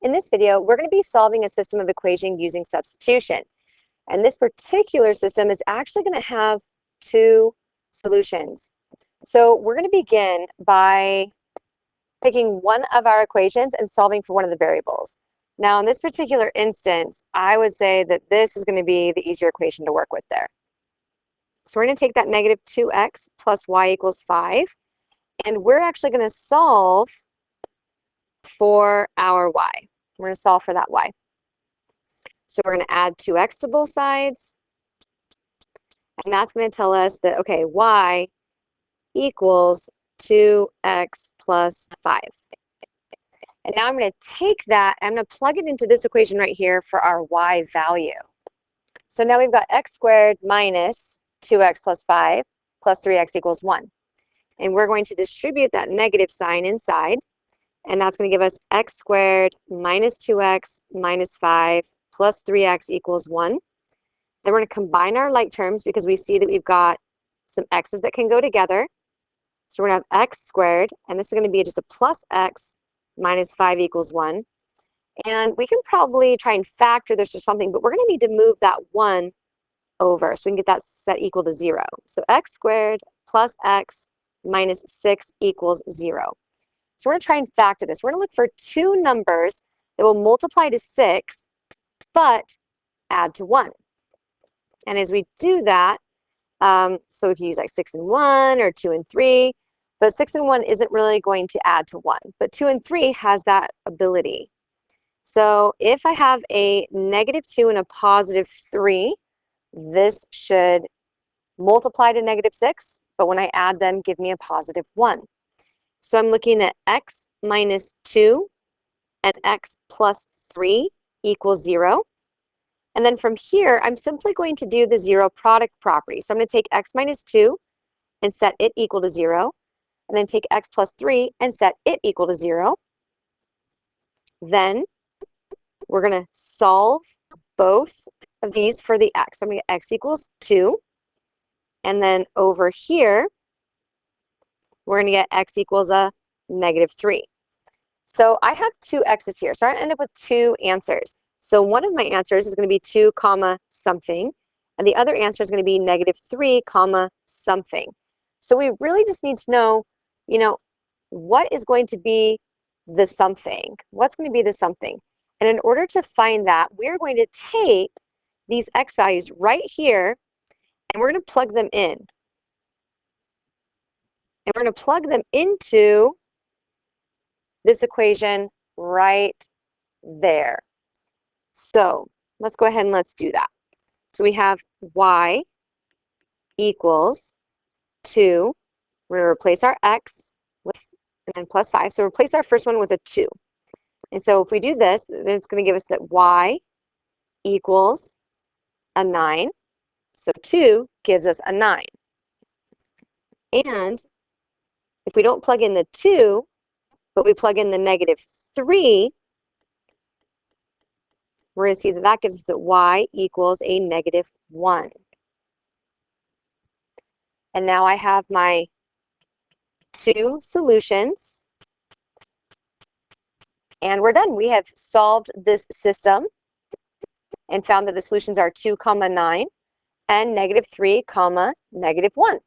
In this video, we're going to be solving a system of equation using substitution. And this particular system is actually going to have two solutions. So we're going to begin by picking one of our equations and solving for one of the variables. Now, in this particular instance, I would say that this is going to be the easier equation to work with there. So we're going to take that negative 2x plus y equals 5, and we're actually going to solve for our y. We're going to solve for that y. So we're going to add 2x to both sides, and that's going to tell us that, okay, y equals 2x plus 5. And now I'm going to take that, I'm going to plug it into this equation right here for our y value. So now we've got x squared minus 2x plus 5 plus 3x equals 1. And we're going to distribute that negative sign inside, and that's going to give us x squared minus 2x minus 5 plus 3x equals 1. Then we're going to combine our like terms because we see that we've got some x's that can go together. So we're going to have x squared, and this is going to be just a plus x minus 5 equals 1. And we can probably try and factor this or something, but we're going to need to move that 1 over so we can get that set equal to 0. So x squared plus x minus 6 equals 0. So we're going to try and factor this. We're going to look for two numbers that will multiply to 6, but add to 1. And as we do that, so we can use like 6 and 1 or 2 and 3, but 6 and 1 isn't really going to add to 1, but 2 and 3 has that ability. So if I have a negative 2 and a positive 3, this should multiply to negative 6, but when I add them, give me a positive 1. So I'm looking at x minus 2 and x plus 3 equals 0. And then from here, I'm simply going to do the zero product property. So I'm going to take x minus 2 and set it equal to 0. And then take x plus 3 and set it equal to 0. Then we're going to solve both of these for the x. So I'm going to get x equals 2. And then over here, we're going to get x equals a negative 3. So I have two x's here. So I end up with two answers. So one of my answers is going to be 2 comma something, and the other answer is going to be negative 3 comma something. So we really just need to know, what is going to be the something? What's going to be the something? And in order to find that, we're going to take these x values right here, and we're going to plug them in. And we're going to plug them into this equation right there. So let's go ahead and let's do that. So we have y equals 2. We're going to replace our x with, and then plus 5. So replace our first one with a 2. And so if we do this, then it's going to give us that y equals a 9. So 2 gives us a 9. And if we don't plug in the 2, but we plug in the negative 3, we're going to see that that gives us that y equals a negative 1. And now I have my two solutions, and we're done. We have solved this system and found that the solutions are 2 comma 9 and negative 3 comma negative 1.